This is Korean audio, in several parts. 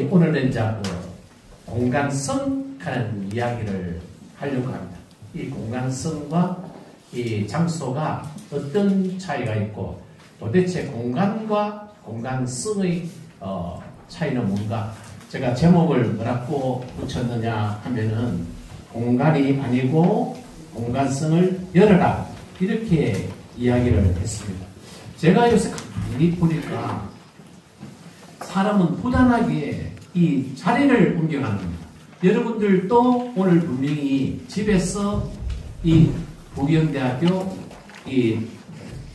오늘은 이제 공간성 하는 이야기를 하려고 합니다. 이 공간성과 이 장소가 어떤 차이가 있고 도대체 공간과 공간성의 차이는 뭔가? 제가 제목을 뭐라고 붙였느냐 하면은 공간이 아니고 공간성을 열어라, 이렇게 이야기를 했습니다. 제가 요새 가만히 보니까 사람은 부단하게 이 자리를 옮겨가는 겁니다. 여러분들도 오늘 분명히 집에서 이 부경대학교 이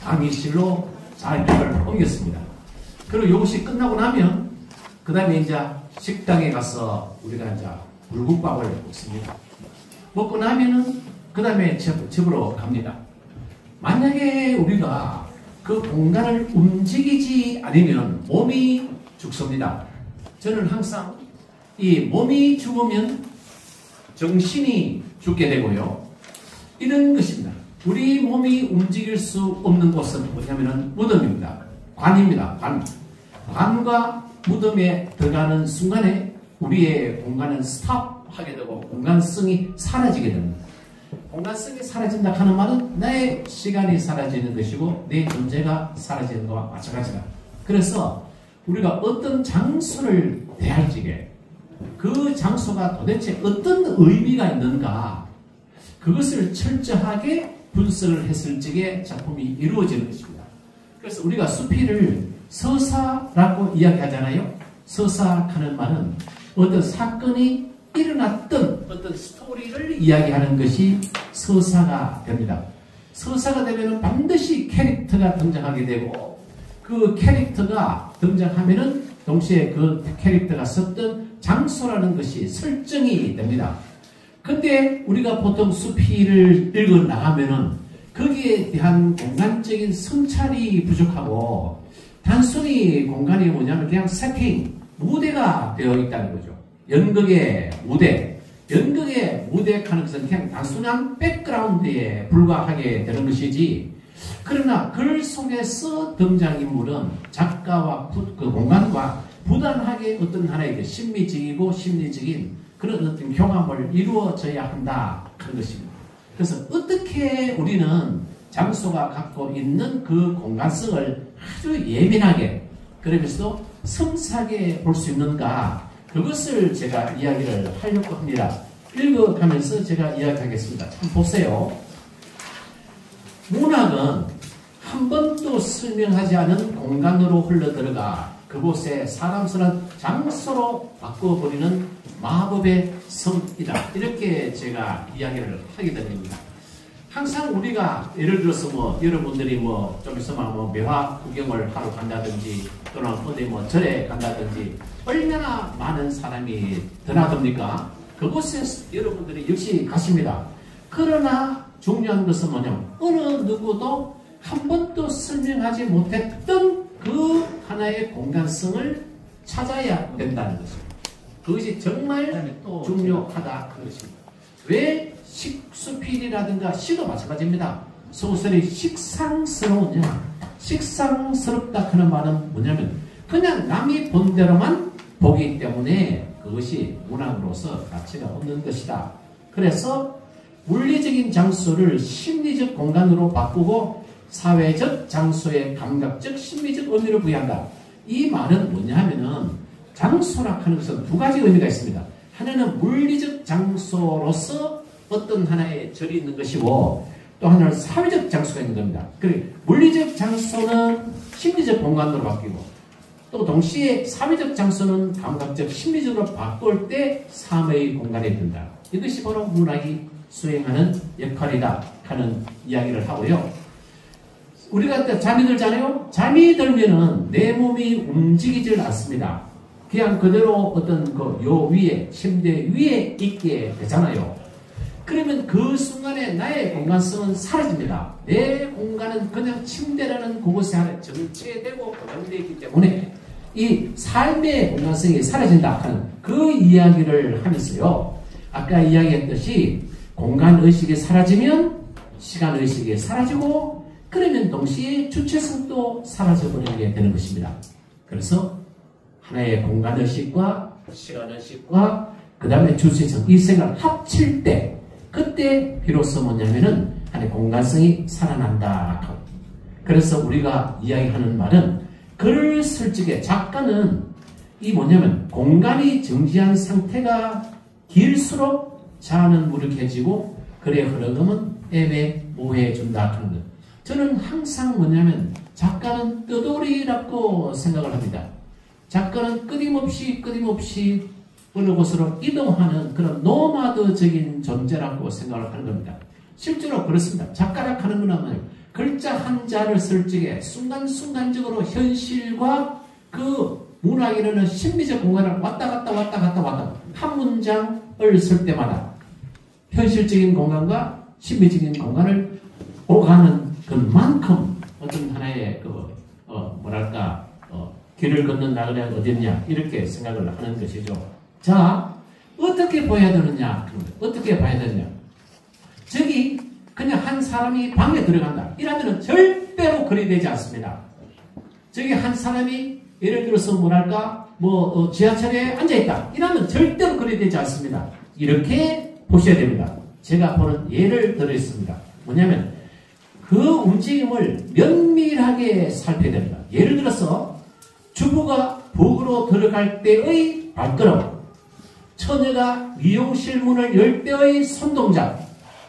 강의실로 자리를 옮겼습니다. 그리고 이것이 끝나고 나면 그 다음에 이제 식당에 가서 우리가 이제 불국밥을 먹습니다. 먹고 나면은 그 다음에 집으로 갑니다. 만약에 우리가 그 공간을 움직이지 않으면 몸이 죽습니다. 저는 항상 이 몸이 죽으면 정신이 죽게 되고요. 이런 것입니다. 우리 몸이 움직일 수 없는 곳은 뭐냐면은 무덤입니다. 관입니다. 관과 무덤에 들어가는 순간에 우리의 공간은 스탑하게 되고 공간성이 사라지게 됩니다. 공간성이 사라진다 하는 말은 나의 시간이 사라지는 것이고 내 존재가 사라지는 것과 마찬가지다. 그래서 우리가 어떤 장소를 대할 적에 그 장소가 도대체 어떤 의미가 있는가, 그것을 철저하게 분석을 했을 적에 작품이 이루어지는 것입니다. 그래서 우리가 수필을 서사라고 이야기하잖아요. 서사하는 말은 어떤 사건이 일어났던 어떤 스토리를 이야기하는 것이 서사가 됩니다. 서사가 되면 반드시 캐릭터가 등장하게 되고 그 캐릭터가 등장하면은 동시에 그 캐릭터가 섰던 장소라는 것이 설정이 됩니다. 근데 우리가 보통 수필을 읽어 나가면은 거기에 대한 공간적인 성찰이 부족하고 단순히 공간이 뭐냐면 그냥 세팅, 무대가 되어 있다는 거죠. 연극의 무대, 연극의 무대 하는 것은 그냥 단순한 백그라운드에 불과하게 되는 것이지, 그러나 글 속에서 등장인물은 작가와 그 공간과 부단하게 어떤 하나의 심미적이고 심리적인 그런 어떤 경험을 이루어져야 한다 하는 것입니다. 그래서 어떻게 우리는 장소가 갖고 있는 그 공간성을 아주 예민하게, 그러면서도 섬세하게 볼 수 있는가, 그것을 제가 이야기를 하려고 합니다. 읽어가면서 제가 이야기하겠습니다. 한번 보세요. 문학은 한 번도 설명하지 않은 공간으로 흘러들어가 그곳에 사람스러운 장소로 바꿔버리는 마법의 성이다. 이렇게 제가 이야기를 하게 됩니다. 항상 우리가 예를 들어서 뭐 여러분들이 뭐 좀 있으면 뭐 매화 구경을 하러 간다든지 또는 어디 뭐 절에 간다든지 얼마나 많은 사람이 드나듭니까? 그곳에 여러분들이 역시 가십니다. 그러나 중요한 것은 뭐냐면 어느 누구도 한 번도 설명하지 못했던 그 하나의 공간성을 찾아야 된다는 것입니다. 그것이 정말 중요하다 그 것입니다. 왜 수필이라든가 시도 마찬가지입니다. 소설이 식상스러우냐? 식상스럽다 하는 말은 뭐냐면 그냥 남이 본 대로만 보기 때문에 그것이 문학으로서 가치가 없는 것이다. 그래서 물리적인 장소를 심리적 공간으로 바꾸고 사회적 장소에 감각적 심리적 의미를 부여한다. 이 말은 뭐냐 하면은 장소라 하는 것은 두 가지 의미가 있습니다. 하나는 물리적 장소로서 어떤 하나의 절이 있는 것이고 또 하나는 사회적 장소가 있는 겁니다. 그리고 물리적 장소는 심리적 공간으로 바뀌고 또 동시에 사회적 장소는 감각적 심리적으로 바꿀 때 삶의 공간이 된다. 이것이 바로 문학이 수행하는 역할이다 하는 이야기를 하고요. 우리가 잠이 들잖아요. 잠이 들면은 내 몸이 움직이질 않습니다. 그냥 그대로 어떤 요 위에 침대 위에 있게 되잖아요. 그러면 그 순간에 나의 공간성은 사라집니다. 내 공간은 그냥 침대라는 그곳에 하나 정체되고 고정되어 있기 때문에 이 삶의 공간성이 사라진다 하는 그 이야기를 하면서요. 아까 이야기했듯이 공간의식이 사라지면 시간의식이 사라지고 그러면 동시에 주체성도 사라져버리게 되는 것입니다. 그래서 하나의 공간의식과 시간의식과 그 다음에 주체성 이 생각을 합칠 때 그때 비로소 뭐냐면은 안에 공간성이 살아난다. 그래서 우리가 이야기하는 말은 글을 쓸 적에 작가는 이 뭐냐면 공간이 정지한 상태가 길수록 자아는 무력해지고 글의 흐름은 애매모호해진다 하는 것. 저는 항상 뭐냐면 작가는 뜨돌이라고 생각을 합니다. 작가는 끊임없이 어느 곳으로 이동하는 그런 노마드적인 존재라고 생각을 하는 겁니다. 실제로 그렇습니다. 작가라 하는 건 뭐냐면 글자 한자를 쓸 적에 순간순간적으로 현실과 그 문학이라는 심리적 공간을 왔다 갔다 한 문장을 쓸 때마다 현실적인 공간과 심리적인 공간을 오가는 그만큼 어떤 하나의 길을 걷는 나그네가 어딨냐 이렇게 생각을 하는 것이죠. 자, 어떻게 봐야 되느냐? 어떻게 봐야 되느냐? 저기 그냥 한 사람이 방에 들어간다. 이라면 절대로 그리 되지 않습니다. 저기 한 사람이 예를 들어서 지하철에 앉아있다. 이라면 절대로 그리 되지 않습니다. 이렇게 보셔야 됩니다. 제가 보는 예를 들었습니다. 뭐냐면 그 움직임을 면밀하게 살펴야 됩니다. 예를 들어서 주부가 부엌으로 들어갈 때의 발걸음, 처녀가 미용실 문을 열 때의 손동작,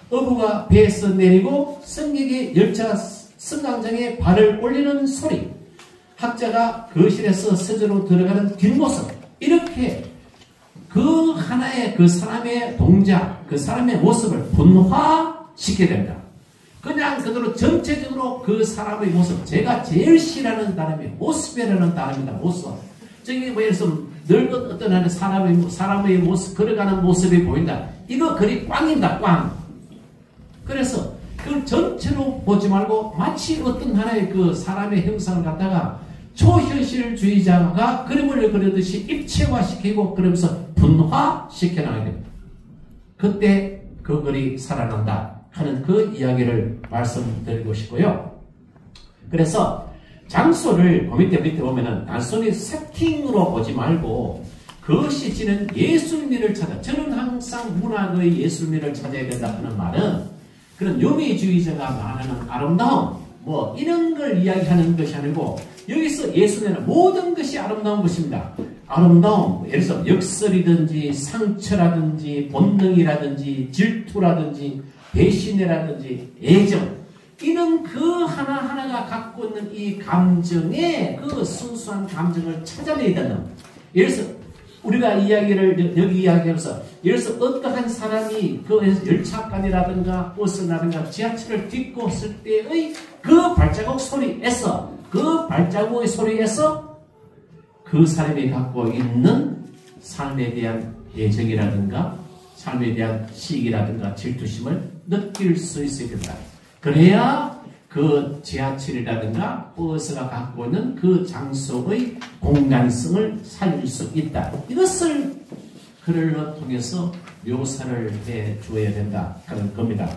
어부가 배에서 내리고 승객이 열차 승강장에 발을 올리는 소리, 학자가 거실에서 서재로 들어가는 뒷모습, 이렇게 그 하나의 그 사람의 동작, 그 사람의 모습을 분화시켜야 됩니다. 그냥 그대로 전체적으로 그 사람의 모습, 제가 제일 싫어하는 단어이 모습이라는 단어입니다. 모습. 저기 예를 들어서 늙은 어떤 하는 사람의 모습, 걸어가는 모습이 보인다. 이거 그리 꽝입니다. 꽝. 그래서 그걸 전체로 보지 말고 마치 어떤 하나의 그 사람의 형상을 갖다가 초현실주의자가 그림을 그리듯이 입체화시키고 그러면서 분화시켜 나가야 됩니다. 그때 그 글이 살아난다 하는 그 이야기를 말씀드리고 싶고요. 그래서 장소를 그 밑에 보면은 단순히 세팅으로 보지 말고 그것이 지는 예술미를 찾아. 저는 항상 문학의 예술미를 찾아야 된다 하는 말은 그런 유미주의자가 말하는 아름다움 이런 걸 이야기하는 것이 아니고 여기서 예술에는 모든 것이 아름다운 것입니다. 아름다움, 예를 들어서 역설이든지 상처라든지 본능이라든지 질투라든지 배신이라든지 애정, 이런 그 하나하나가 갖고 있는 이 감정의 그 순수한 감정을 찾아내야 된다. 예를 들어서 우리가 여기 이야기하면서 예를 들어서 어떠한 사람이 그 열차간이라든가 버스라든가 지하철을 딛고 있을 때의 그 발자국 소리에서 그 발자국의 소리에서 그 사람이 갖고 있는 삶에 대한 애정이라든가 삶에 대한 시기라든가 질투심을 느낄 수 있어야 된다. 그래야 그 지하철이라든가 버스가 갖고 있는 그 장소의 공간성을 살릴 수 있다. 이것을 글을 통해서 묘사를 해 주어야 된다 하는 겁니다.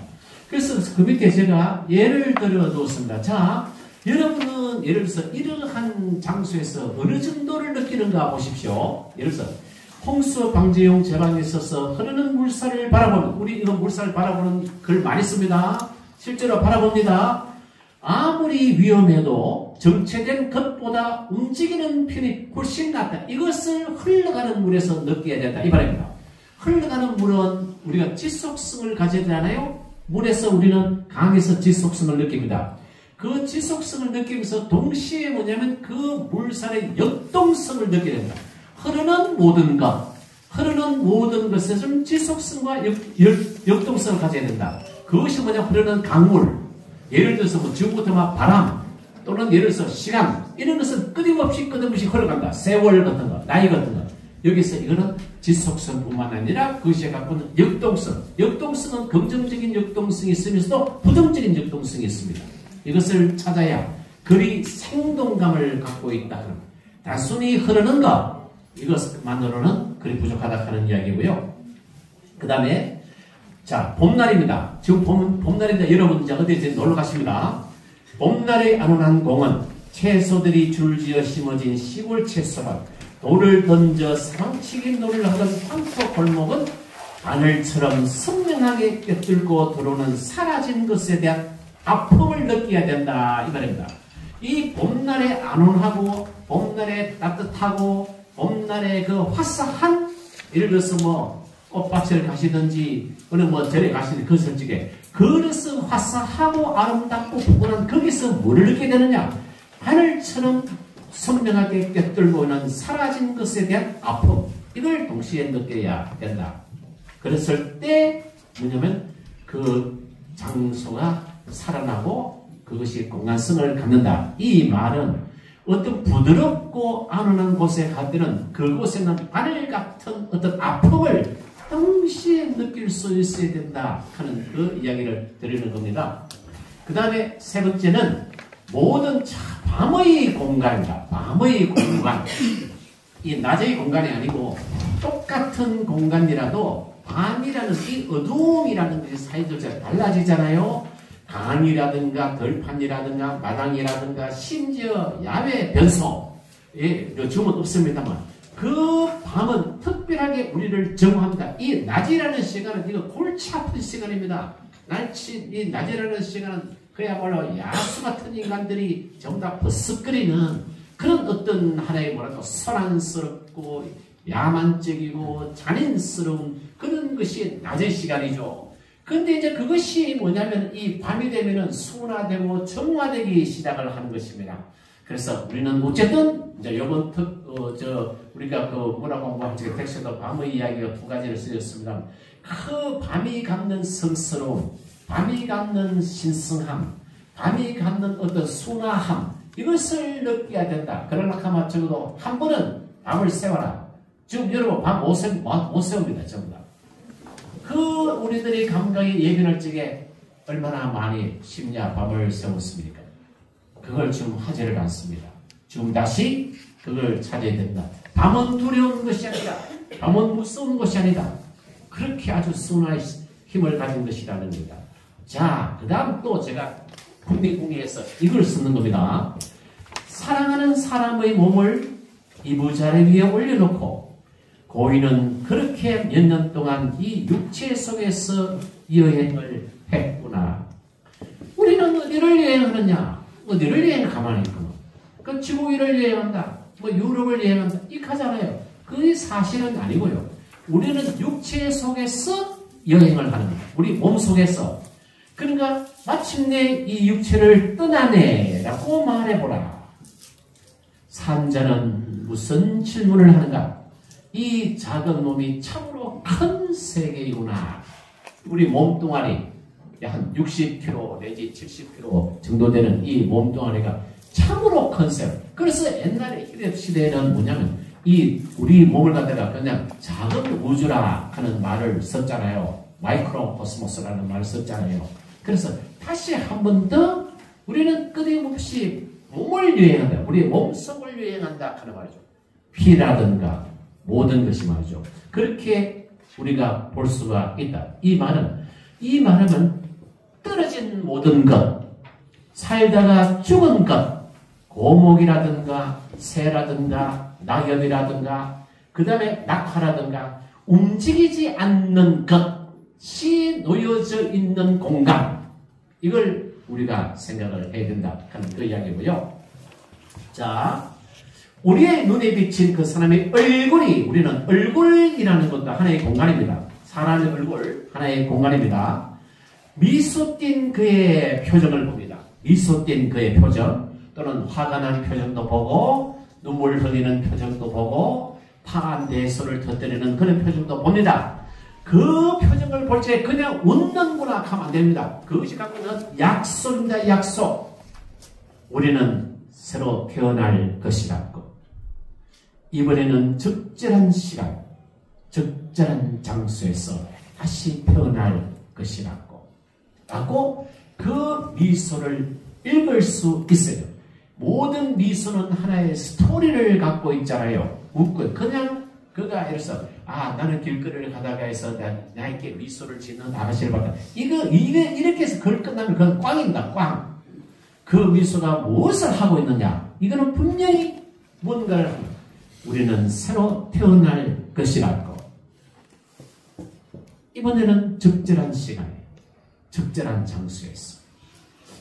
그래서 그 밑에 제가 예를 들어 두었습니다. 자, 여러분은 예를 들어서 이러한 장소에서 어느 정도를 느끼는가 보십시오. 예를 들어서 홍수 방지용 제방에 있어서 흐르는 물살을 바라보는, 우리 이거 물살을 바라보는 글 많이 씁니다. 실제로 바라봅니다. 아무리 위험해도 정체된 것보다 움직이는 편이 훨씬 낫다. 이것을 흘러가는 물에서 느껴야 된다. 이 말입니다. 흘러가는 물은 우리가 지속성을 가져야 되잖아요. 물에서 우리는 강에서 지속성을 느낍니다. 그 지속성을 느끼면서 동시에 뭐냐면 그 물살의 역동성을 느껴야 된다. 흐르는 모든 것에서는 지속성과 역동성을 가져야 된다. 그것이 뭐냐, 흐르는 강물, 예를 들어서 지금부터 바람, 또는 예를 들어서 시간, 이런 것은 끊임없이 흘러간다. 세월 같은 거, 나이 같은 거. 여기서 이거는 지속성뿐만 아니라 그것이 갖고 있는 역동성. 역동성은 긍정적인 역동성이 있으면서도 부정적인 역동성이 있습니다. 이것을 찾아야 글이 생동감을 갖고 있다. 단순히 흐르는 것, 이것만으로는 글이 부족하다 하는 이야기고요. 그 다음에 자, 봄날입니다. 지금 봄날인데 여러분 이제 어디 놀러 가십니다. 봄날의 안온한 공원, 채소들이 줄지어 심어진 시골 채소밭, 돌을 던져 사망치기 놀이를 하던 황토 골목은 바늘처럼 선명하게 꿰뚫고 들어오는 사라진 것에 대한 아픔을 느껴야 된다 이 말입니다. 이 봄날의 안온하고 봄날의 따뜻하고 봄날의 그 화사한, 예를 들어서 뭐 꽃밭을 가시든지 어느 뭐 절에 가시는 그 솔직에 그래서 화사하고 아름답고 포근한 거기서 뭐를 느끼게 되느냐? 하늘처럼 선명하게 꿰뚫고 있는 사라진 것에 대한 아픔, 이걸 동시에 느껴야 된다. 그랬을 때 뭐냐면 그 장소가 살아나고 그것이 공간성을 갖는다. 이 말은 어떤 부드럽고 안온한 곳에 갈 때는 그곳에는 바늘 같은 어떤 아픔을 동시에 느낄 수 있어야 된다 하는 그 이야기를 드리는 겁니다. 그 다음에 세 번째는 모든 밤의 공간이다. 밤의 공간. 이 낮의 공간이 아니고 똑같은 공간이라도 밤이라는 이 어두움이라는 것이 사이적으로 달라지잖아요. 강이라든가 들판이라든가 마당이라든가 심지어 야외 변소에 요즘은 없습니다만 그 밤은 특별하게 우리를 정합니다. 이 낮이라는 시간은 이거 골치 아픈 시간입니다. 이 낮이라는 시간은 그야말로 야수 같은 인간들이 전부 다 버스거리는 그런 어떤 하나의 뭐랄까 소란스럽고 야만적이고 잔인스러운 그런 것이 낮의 시간이죠. 근데 이제 그것이 뭐냐면 이 밤이 되면은 순화되고 정화되기 시작을 하는 것입니다. 그래서 우리는 어쨌든 이제 요번 우리가 그 문화 공부할 때 텍스트도 밤의 이야기가 두 가지를 쓰였습니다. 그 밤이 갖는 성스러움, 밤이 갖는 신성함, 밤이 갖는 어떤 순화함, 이것을 느껴야 된다. 그러나 하면 적어도 한 번은 밤을 세워라. 지금 여러분 밤 못 세웁니다. 전부 다. 그 우리들이 감각이 예견할 적에 얼마나 많이 심야 밤을 세웠습니까? 그걸 지금 하지를 않습니다. 지금 다시 그걸 찾아야 된다. 밤은 두려운 것이 아니다. 밤은 무서운 것이 아니다. 그렇게 아주 순화의 힘을 가진 것이라는 겁니다. 자, 그 다음 또 제가 궁리궁리에서 이걸 쓰는 겁니다. 사랑하는 사람의 몸을 이부자리 위에 올려놓고 고인은 그렇게 몇 년 동안 이 육체 속에서 여행을 했구나. 우리는 어디를 여행하느냐? 어디를 여행 가만히 있구나. 그 지구 위를 여행한다. 뭐 유럽을 여행한다. 이 가잖아요. 그게 사실은 아니고요. 우리는 육체 속에서 여행을 하는 거예요. 우리 몸 속에서. 그러니까 마침내 이 육체를 떠나네 라고 말해보라. 산자는 무슨 질문을 하는가? 이 작은 몸이 참으로 큰 세계이구나. 우리 몸뚱아리 한 60kg 내지 70kg 정도 되는 이 몸뚱아리가 참으로 큰 세계. 그래서 옛날에 히랩시대에는 뭐냐면 이 우리 몸을 갖다가 그냥 작은 우주라 하는 말을 썼잖아요. 마이크로 코스모스라는 말을 썼잖아요. 그래서 다시 한 번 더 우리는 끊임없이 몸을 여행한다. 우리의 몸속을 여행한다 하는 말이죠. 피라든가 모든 것이 말이죠. 그렇게 우리가 볼 수가 있다. 이 말은 떨어진 모든 것, 살다가 죽은 것, 고목이라든가 새라든가 낙엽이라든가 그 다음에 낙하라든가 움직이지 않는 것이 놓여져 있는 공간, 이걸 우리가 생각을 해야 된다 하는 그 이야기고요. 자, 우리의 눈에 비친 그 사람의 얼굴이, 우리는 얼굴이라는 것도 하나의 공간입니다. 사람의 얼굴 하나의 공간입니다. 미소 띈 그의 표정을 봅니다. 미소 띈 그의 표정, 또는 화가 난 표정도 보고 눈물 흘리는 표정도 보고 파한 대소를 터뜨리는 그런 표정도 봅니다. 그 표정을 볼 때 그냥 웃는구나 하면 안 됩니다. 그것이 갖고 있는 약속입니다. 약속. 우리는 새로 태어날 것이라고. 이번에는 적절한 시간, 적절한 장소에서 다시 태어날 것이라고. 라고 그 미소를 읽을 수 있어요. 모든 미소는 하나의 스토리를 갖고 있잖아요. 웃고 그냥 그가 예를 들어서 나는 길거리를 가다가 해서 나에게 미소를 짓는 아가씨를 봤다. 이게 이렇게 해서 그걸 끝나면 그건 꽝입니다. 꽝. 그 미소가 무엇을 하고 있느냐? 이거는 분명히 뭔가를 합니다. 우리는 새로 태어날 것이라고. 이번에는 적절한 시간에 적절한 장소에서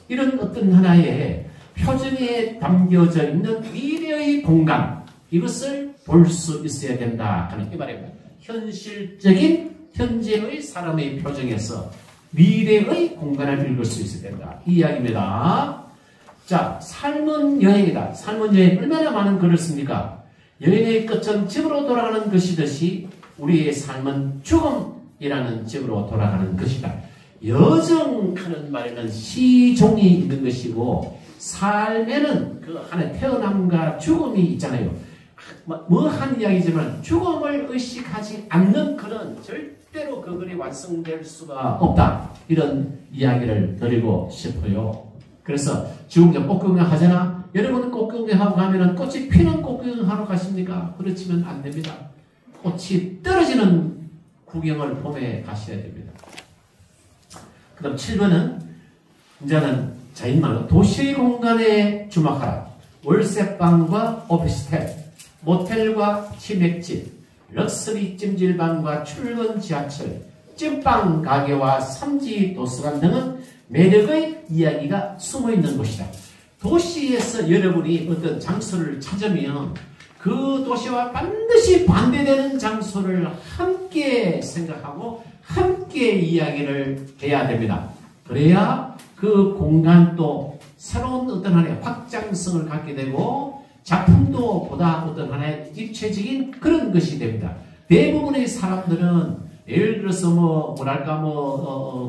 이런 어떤 하나의 표정에 담겨져 있는 미래의 공간, 이것을 볼 수 있어야 된다 하는 이 말입니다. 현실적인 현재의 사람의 표정에서 미래의 공간을 읽을 수 있어야 된다, 이 이야기입니다. 자, 삶은 여행이다. 삶은 여행, 얼마나 많은 글을 씁니까? 여행의 끝은 집으로 돌아가는 것이듯이 우리의 삶은 죽음이라는 집으로 돌아가는 것이다. 여정하는 말에는 시종이 있는 것이고, 삶에는 그 안에 태어남과 죽음이 있잖아요. 뭐 한 이야기지만 죽음을 의식하지 않는 글은 절대로 그 글이 완성될 수가 없다, 이런 이야기를 드리고 싶어요. 그래서 지금 이제 꽃구경 하잖아. 여러분은 꽃구경하고 가면은 꽃이 피는 꽃구경하러 가십니까? 그렇지는 안 됩니다. 꽃이 떨어지는 구경을 봄에 가셔야 됩니다. 그 다음 7번은 이제는 자인말로 도시 공간에 주목하라. 월세방과 오피스텔, 모텔과 치맥집, 럭셔리 찜질방과 출근 지하철, 찐빵 가게와 삼지 도서관 등은 매력의 이야기가 숨어있는 곳이다. 도시에서 여러분이 어떤 장소를 찾으면 그 도시와 반드시 반대되는 장소를 함께 생각하고 함께 이야기를 해야 됩니다. 그래야 그 공간도 새로운 어떤 하나의 확장성을 갖게 되고 작품도 보다 어떤 하나의 입체적인 그런 것이 됩니다. 대부분의 사람들은 예를 들어서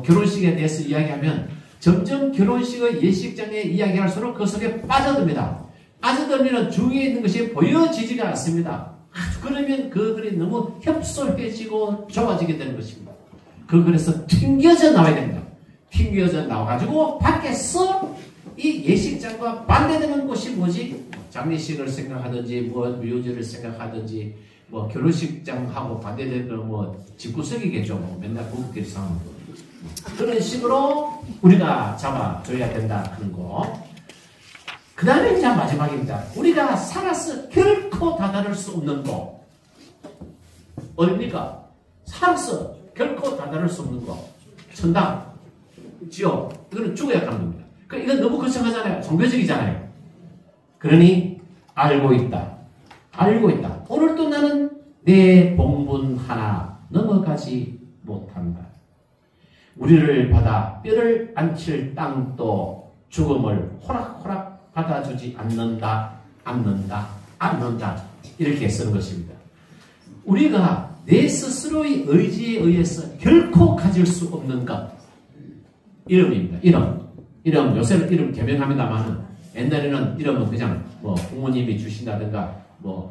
결혼식에 대해서 이야기하면 점점 결혼식의 예식장에 이야기할수록 그 속에 빠져듭니다. 빠져들면 주위에 있는 것이 보여지지가 않습니다. 그러면 그들이 너무 협소해지고 좋아지게 되는 것입니다. 그래서 튕겨져 나와야 됩니다. 튕겨져 나와가지고 밖에서 이 예식장과 반대되는 곳이 뭐지? 장례식을 생각하든지 묘지를 생각하든지 결혼식장하고 반대되는 집구석이겠죠. 맨날 부부끼리 싸우는 거. 그런 식으로 우리가 잡아줘야 된다 하는 거. 그 다음에 이제 마지막입니다. 우리가 살아서 결코 다다를 수 없는 곳. 어딥니까? 살아서 결코 다다를 수 없는 곳. 천당, 지옥. 이거는 죽어야 가는 겁니다. 이건 너무 거창하잖아요. 종교적이잖아요. 그러니 알고 있다. 알고 있다. 오늘도 나는 내 봉분 하나 넘어가지 못한다. 우리를 받아 뼈를 안칠 땅도 죽음을 호락호락 받아주지 않는다. 이렇게 쓰는 것입니다. 우리가 내 스스로의 의지에 의해서 결코 가질 수 없는 것. 이름입니다. 이름. 요새는 이름 개명합니다만은 옛날에는 이름은 그냥 부모님이 주신다든가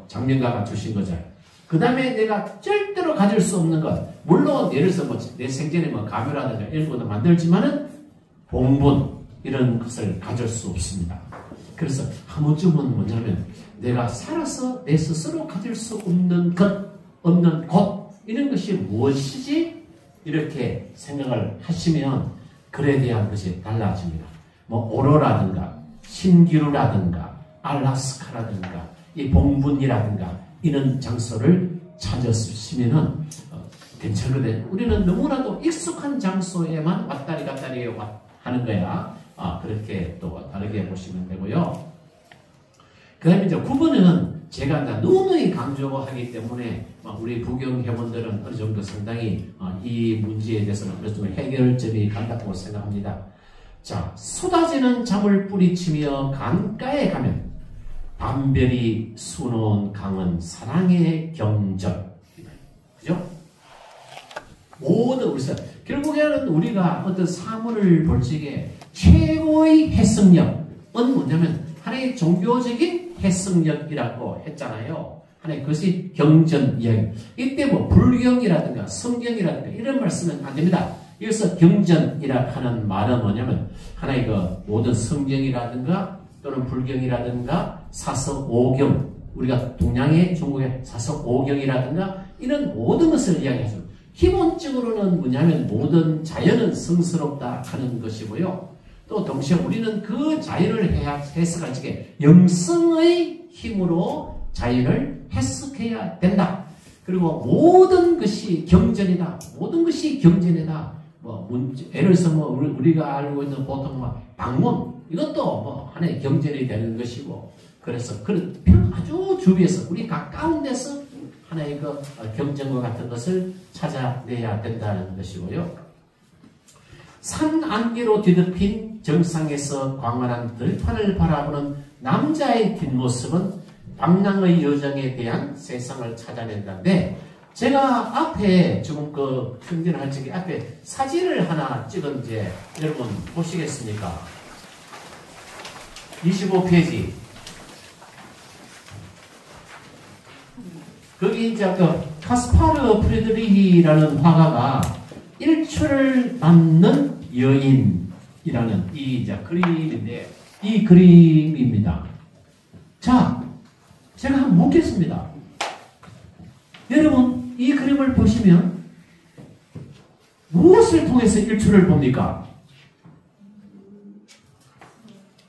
장명가가 주신 거잖아요. 그 다음에 내가 절대로 가질 수 없는 것. 물론 예를 들어서 내 생전에 가묘라든가 이런 것도 만들지만은 봉분 이런 것을 가질 수 없습니다. 그래서 한 번쯤은 뭐냐면 내가 살아서 내 스스로 가질 수 없는 것, 없는 곳, 이런 것이 무엇이지? 이렇게 생각을 하시면 글에 대한 것이 달라집니다. 오로라든가 신기루라든가 알라스카라든가 이 봉분이라든가 이런 장소를 찾았으면은 괜찮거든요. 우리는 너무나도 익숙한 장소에만 왔다리 갔다리 하는 거야. 그렇게 또 다르게 보시면 되고요. 그 다음에 이제 9번은 제가 누누이 강조하기 때문에 우리 부경회원들은 어느 정도 상당히 이 문제에 대해서는 어느 정도 해결점이 간다고 생각합니다. 자, 쏟아지는 잠을 뿌리치며 강가에 가면 밤별이 수놓은 강은 사랑의 경전. 그죠? 모든 결국에는 우리가 어떤 사물을 볼 적에 최고의 해석력은 뭐냐면 하나의 종교적인 해석력이라고 했잖아요. 하나의 그것이 경전 이야기. 이때 불경이라든가 성경이라든가 이런 말씀은 안 됩니다. 여기서 경전이라 하는 말은 뭐냐면 하나의 모든 성경이라든가 또는 불경이라든가 사서오경, 우리가 동양의 중국의 사서오경이라든가 이런 모든 것을 이야기하죠. 기본적으로는 뭐냐면 모든 자연은 성스럽다 하는 것이고요. 또 동시에 우리는 그 자연을 해석할 적에 영성의 힘으로 자연을 해석해야 된다. 그리고 모든 것이 경전이다. 모든 것이 경전이다. 예를 들어서 우리가 알고 있는 보통 방문 이것도 하나의 경전이 되는 것이고, 그래서 그런 아주 주위에서 우리 가까운 데서 하나의 그 경전과 같은 것을 찾아내야 된다는 것이고요. 산 안개로 뒤덮인 정상에서 광활한 들판을 바라보는 남자의 뒷모습은 방랑의 여정에 대한 세상을 찾아낸다는데, 제가 앞에 지금 그 경전할 적에 앞에 사진을 하나 찍은지 여러분 보시겠습니까? 25페이지. 거기 이제 그 카스파르 프리드리히라는 화가가 일출을 맞는 여인이라는 이 이제 그림인데, 이 그림입니다. 자, 제가 한번 묻겠습니다. 여러분, 이 그림을 보시면 무엇을 통해서 일출을 봅니까?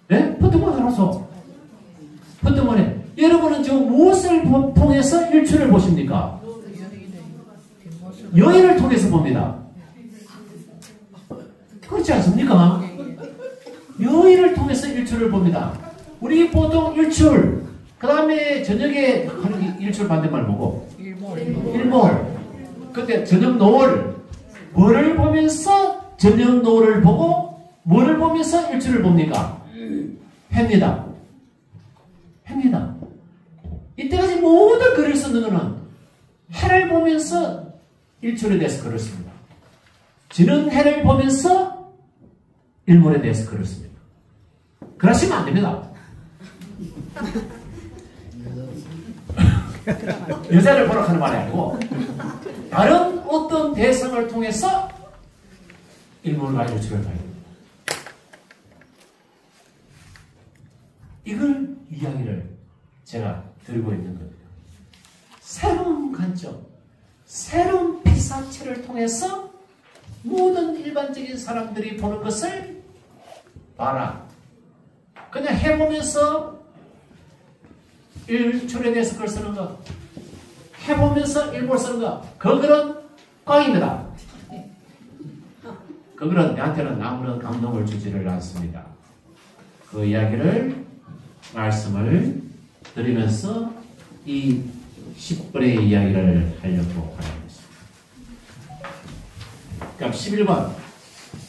네? 퍼트먼 알아서. 퍼트먼에. 여러분은 지금 무엇을 통해서 일출을 보십니까? 여인을 통해서 봅니다. 그렇지 않습니까? 여인을 통해서 일출을 봅니다. 우리 보통 일출, 그 다음에 저녁에 일출 반대말 뭐고? 일몰. 그때 저녁 노을. 뭐를 보면서 저녁 노을을 보고 뭐를 보면서 일출을 봅니까? 해입니다. 해입니다. 이때까지 모든 글을 쓰는 것은 해를 보면서 일출에 대해서 글을 씁니다. 지는 해를 보면서 일몰에 대해서 글을 씁니다. 그러시면 안 됩니다. 여자를 보러 가는 말이 아니고 다른 어떤 대상을 통해서 일몰과 일출을 봐야 됩니다. 이걸 이야기를 제가 들고 있는 겁니다. 새로운 관점, 새로운 피사체를 통해서 모든 일반적인 사람들이 보는 것을 봐라. 그냥 해보면서 일출에 대해서 글 쓰는 거, 해보면서 일몰 쓰는 거, 그거는 꽝입니다. 그거는 나한테는 아무런 감동을 주지를 않습니다. 그 이야기를 말씀을 드리면서 이 10번의 이야기를 하려고 하는 것입니다. 그럼 11번.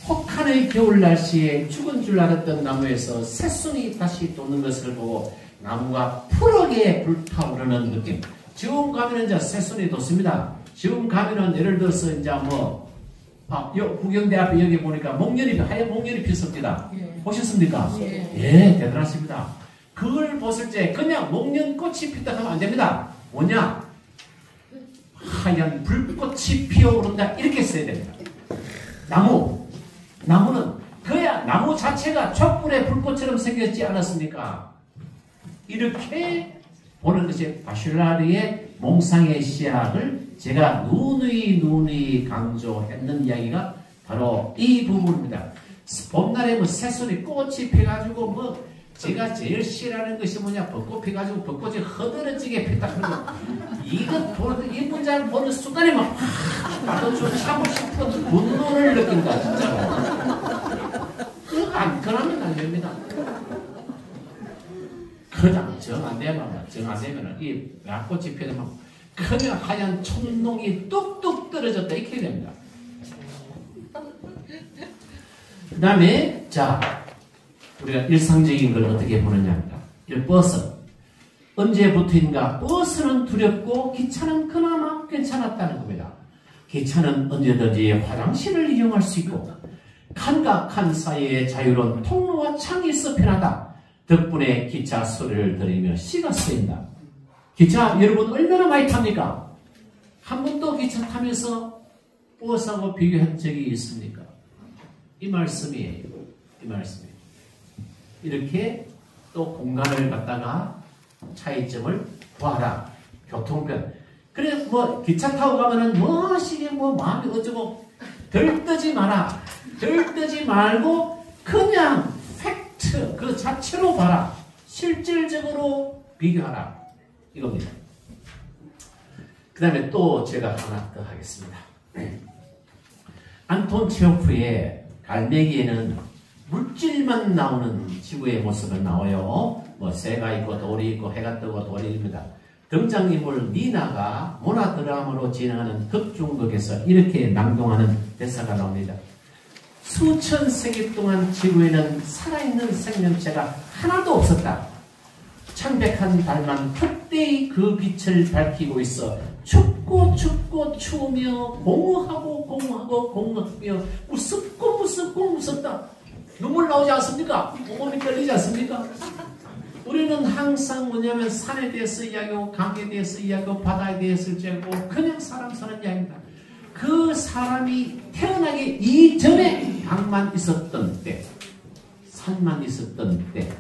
혹한의 겨울 날씨에 죽은 줄 알았던 나무에서 새순이 다시 돋는 것을 보고 나무가 푸르게 불타오르는 느낌. 지금 가면은 이제 새순이 돋습니다. 지금 가면은 예를 들어서 이제 구경대 앞에 여기 보니까 하얀 목련이 피었습니다. 예. 보셨습니까? 예, 대단하십니다. 그걸 봤을 때 그냥 목련꽃이 피었다 하면 안 됩니다. 뭐냐? 하얀 불꽃이 피어오른다. 이렇게 써야 됩니다. 나무는 그야 나무 자체가 촛불의 불꽃처럼 생겼지 않았습니까? 이렇게 보는 것이 바슐라르의 몽상의 시학을 제가 누누이 강조했는 이야기가 바로 이 부분입니다. 봄날에 새순이 꽃이 피가지고 제가 제일 싫어하는 것이 뭐냐, 벚꽃 피가지고 벚꽃이 허드러지게 폈다 하는 거. 이 문장을 보는 순간에 나도 좀 참고 싶은 분노를 느낀다, 진짜로. 그러면 안 됩니다. 그냥 정 안 되면은 이 약꽃이 피면 그냥 하얀 촛농이 뚝뚝 떨어졌다 이렇게 됩니다. 그 다음에 우리가 일상적인 걸 어떻게 보느냐입니다. 버스. 언제부터인가 버스는 두렵고 기차는 그나마 괜찮았다는 겁니다. 기차는 언제든지 화장실을 이용할 수 있고 칸과 칸 사이에 자유로운 통로와 창이 있어 편하다. 덕분에 기차 소리를 들으며 시가 쓰인다. 기차 여러분 얼마나 많이 탑니까? 한 번도 기차 타면서 버스하고 비교한 적이 있습니까? 이 말씀이에요. 이렇게 또 공간을 갖다가 차이점을 구하라. 교통편. 그래 기차 타고 가면은 마음이 어쩌고 들뜨지 마라. 들뜨지 말고 그냥 팩트 그 자체로 봐라. 실질적으로 비교하라. 이겁니다. 그 다음에 또 제가 하나 더 하겠습니다. 안톤 체호프의 갈매기에는 물질만 나오는 지구의 모습은 나와요. 뭐 새가 있고 돌이 있고 해가 뜨고 돌입니다. 등장인물 니나가 모노드라마로 진행하는 극중극에서 이렇게 낭동하는 대사가 나옵니다. 수천 세기 동안 지구에는 살아있는 생명체가 하나도 없었다. 창백한 달만 헛되이 그 빛을 밝히고 있어 춥고 추우며 공허하며 무섭고 무섭다. 눈물 나오지 않습니까? 몸이 떨리지 않습니까? 우리는 항상 뭐냐면 산에 대해서 이야기하고 강에 대해서 이야기하고 바다에 대해서 이야기하고 그냥 사람 사는 이야기입니다. 그 사람이 태어나기 이전에 강만 있었던 때, 산만 있었던 때,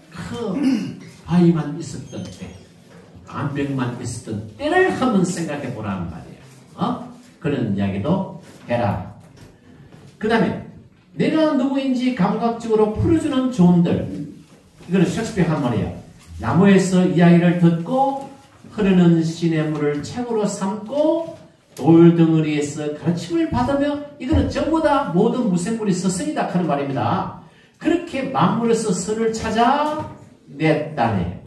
그 바위만 있었던 때, 암벽만 있었던 때를 한번 생각해 보라는 말이에요. 그런 이야기도 해라. 그 다음에 내가 누구인지 감각적으로 풀어주는 조언들. 이거는 셰익스피어 한 말이에요. 나무에서 이야기를 듣고 흐르는 시냇물을 책으로 삼고 돌덩어리에서 가르침을 받으며 이거는 전부 다 모든 무생물이 스승이다 하는 말입니다. 그렇게 만물에서 선을 찾아 냈다네.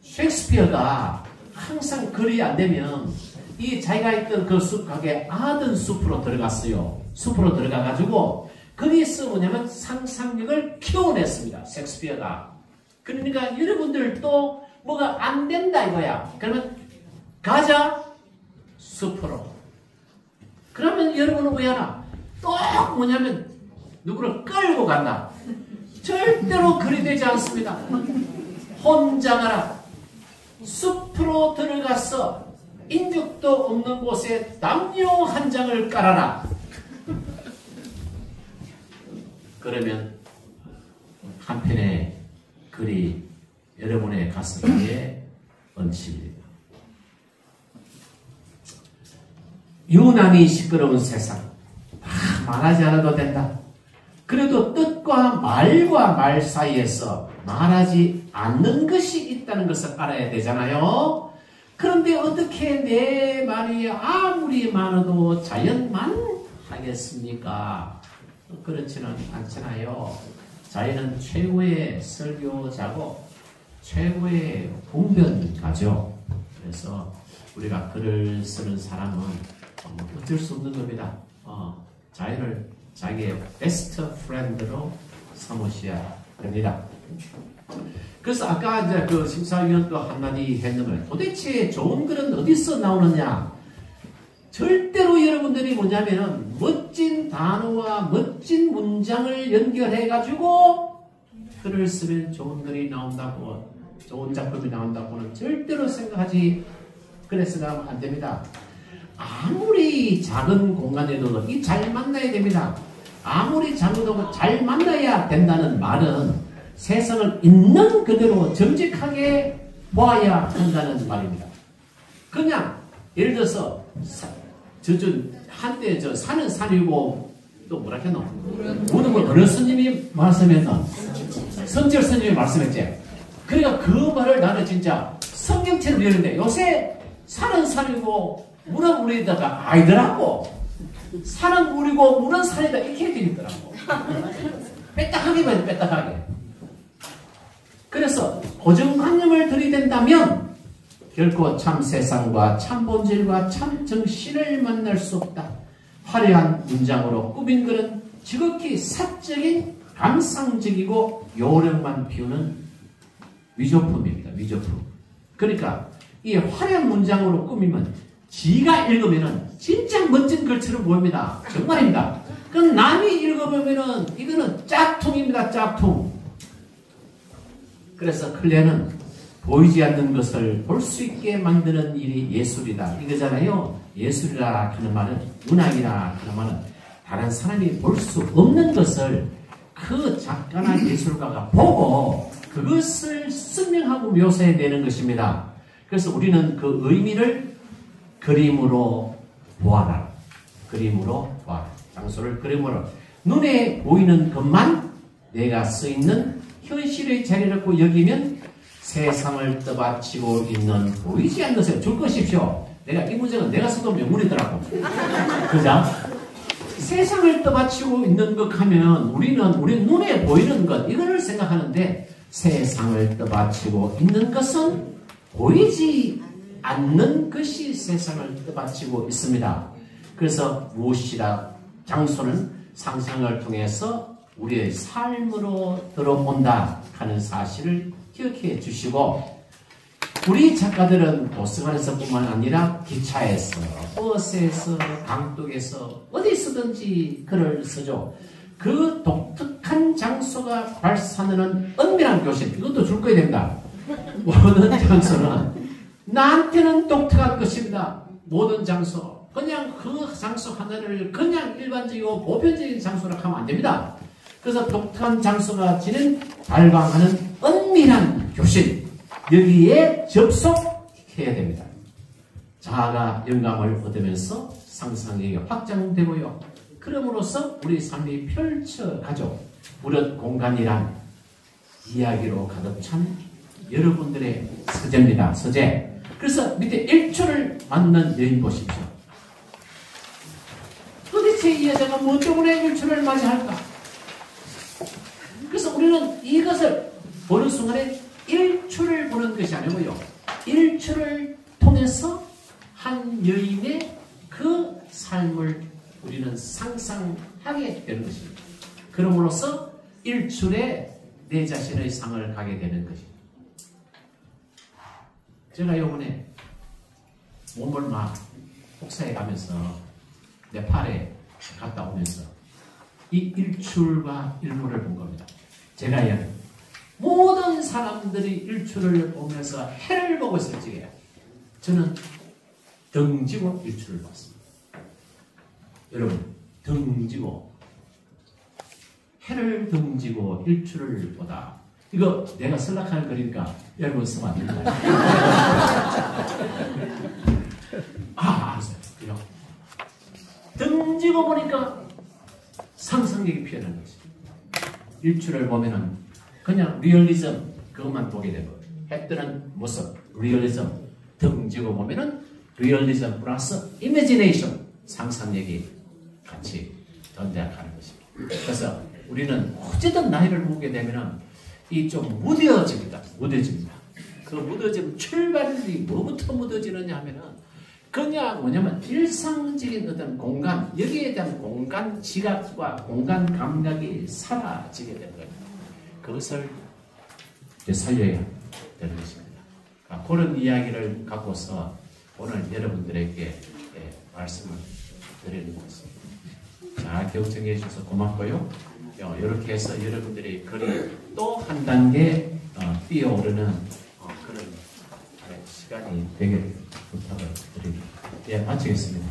셰익스피어가 항상 글이 안 되면 이 자기가 있던 그 숲가게 아든 숲으로 들어갔어요. 숲으로 들어가가지고 거기서 뭐냐면 상상력을 키워냈습니다. 셰익스피어가. 그러니까 여러분들도 뭐가 안 된다 이거야. 그러면 가자 숲으로. 그러면 여러분은 왜 하나? 또 뭐냐면 누구를 끌고 간다. 절대로 그리 되지 않습니다. 혼자 가라. 숲으로 들어가서 인적도 없는 곳에 담요 한 장을 깔아라. 그러면 한편의 글이 여러분의 가슴 위에 얹힙니다. 유난히 시끄러운 세상. 말하지 않아도 된다. 그래도 뜻과 말과 말 사이에서 말하지 않는 것이 있다는 것을 알아야 되잖아요. 그런데 어떻게 내 말이 아무리 많아도 자연만 하겠습니까? 그렇지는 않잖아요. 자연은 최고의 설교자고 최고의 공변가죠. 그래서 우리가 글을 쓰는 사람은 어쩔 수 없는 겁니다. 자연을 자기의 베스트 프렌드로 삼으셔야 됩니다. 그래서 아까 이제 그 심사위원도 한마디 했는데 도대체 좋은 글은 어디서 나오느냐? 절대로 여러분들이 뭐냐면은 멋진 단어와 멋진 문장을 연결해가지고 글을 쓰면 좋은 글이 나온다고, 좋은 작품이 나온다고는 절대로 생각하지, 그래서는 안 됩니다. 아무리 작은 공간에도 이 잘 만나야 됩니다. 아무리 작아도 잘 만나야 된다는 말은 세상을 있는 그대로 정직하게 보아야 한다는 말입니다. 그냥 예를 들어서 한때 산은 산이고 또 뭐라 했노? 모든 걸 어느 스님이 말씀했나? 성철 스님이 말씀했지. 그러니까 그 말을 나는 진짜 성경처럼 읽는데 요새 산은 산이고 물은 물이다가 아니더라고. 산은 물이고 물은 산이다 이렇게 되겠더라고. 빼딱하게만 빼딱하게. 그래서 고정관념을 들이댄다면 결코 참 세상과 참 본질과 참 정신을 만날 수 없다. 화려한 문장으로 꾸민 글은 지극히 사적인 감상적이고 요령만 피우는 위조품입니다. 위조품. 그러니까 이 화려한 문장으로 꾸미면 지가 읽으면은 진짜 멋진 글처럼 보입니다. 정말입니다. 그럼 남이 읽어보면은 이거는 짝퉁입니다. 짝퉁. 그래서 클레는 보이지 않는 것을 볼 수 있게 만드는 일이 예술이다. 이거잖아요. 예술이라 하는 말은, 문학이라 하는 말은 다른 사람이 볼 수 없는 것을 그 작가나 예술가가 보고 그것을 설명하고 묘사해내는 것입니다. 그래서 우리는 그 의미를 그림으로 보아라. 그림으로 보아라. 장소를 그림으로. 눈에 보이는 것만 내가 쓰있는 현실의 자리라고 여기면 세상을 떠받치고 있는 보이지 않는 것을 줄 것이십시오. 내가 이 문제는 내가 써도 명문이더라고. 그죠? 세상을 떠받치고 있는 것 하면 우리는 우리 눈에 보이는 것 이거를 생각하는데 세상을 떠받치고 있는 것은 보이지 않는 것이 세상을 떠받치고 있습니다. 그래서 무엇이라 장소는 상상을 통해서 우리의 삶으로 들어온다 하는 사실을 기억해 주시고 우리 작가들은 도서관에서뿐만 아니라 기차에서, 버스에서, 강둑에서 어디서든지 글을 쓰죠. 그 독특한 장소가 발산하는 은밀한 교실, 이것도 줄 거야 됩니다. 모든 장소는 나한테는 독특한 것입니다. 모든 장소. 그냥 그 장소 하나를 그냥 일반적이고 보편적인 장소라고 하면 안 됩니다. 그래서 독특한 장소가 지닌 발광하는 은밀한 교실, 여기에 접속해야 됩니다. 자아가 영감을 얻으면서 상상력이 확장되고요. 그럼으로써 우리 삶이 펼쳐가죠. 무릇 공간이란 이야기로 가득 찬 여러분들의 서재입니다. 서재. 그래서 밑에 일출을 맞는 여인 보십시오. 도대체 이 여자가 뭐 때문에 일출을 맞이할까? 그래서 우리는 이것을 보는 순간에 일출을 보는 것이 아니고요. 일출을 통해서 한 여인의 그 삶을 우리는 상상하게 되는 것입니다. 그럼으로써 일출에 내 자신의 상을 가게 되는 것입니다. 제가 이번에 몸을 막 혹사해 가면서 네팔에 갔다 오면서 이 일출과 일몰을 본 겁니다. 제가 모든 사람들이 일출을 보면서 해를 보고 있을 적에 저는 등지고 일출을 봤습니다. 여러분, 등지고 해를 등지고 일출을 보다. 이거 내가 설락하는 거니까 여러분 쓰면 안 됩니다. 알았어요. 그죠? 등지고 보니까 상상력이 피어난 거지. 일출을 보면은 그냥 리얼리즘 그것만 보게 되고 해 뜨는 모습 리얼리즘 등지고 보면은 리얼리즘 플러스 이미지네이션 상상력이 같이 전대하는 것입니다. 그래서 우리는 어쨌든 나이를 먹게 되면은 이 좀 무뎌집니다. 그 무뎌짐 출발이 뭐부터 무뎌지느냐 하면은 그냥 뭐냐면 일상적인 어떤 공간 여기에 대한 공간 지각과 공간 감각이 사라지게 되는 거예요. 그것을 살려야 되는 것입니다. 그런 이야기를 갖고서 오늘 여러분들에게 말씀을 드리는 것입니다. 잘 경청해 주셔서 고맙고요. 이렇게 해서 여러분들이 글이 또 한 단계 뛰어오르는 그런 시간이 되게 부탁을 드립니다. 마치겠습니다.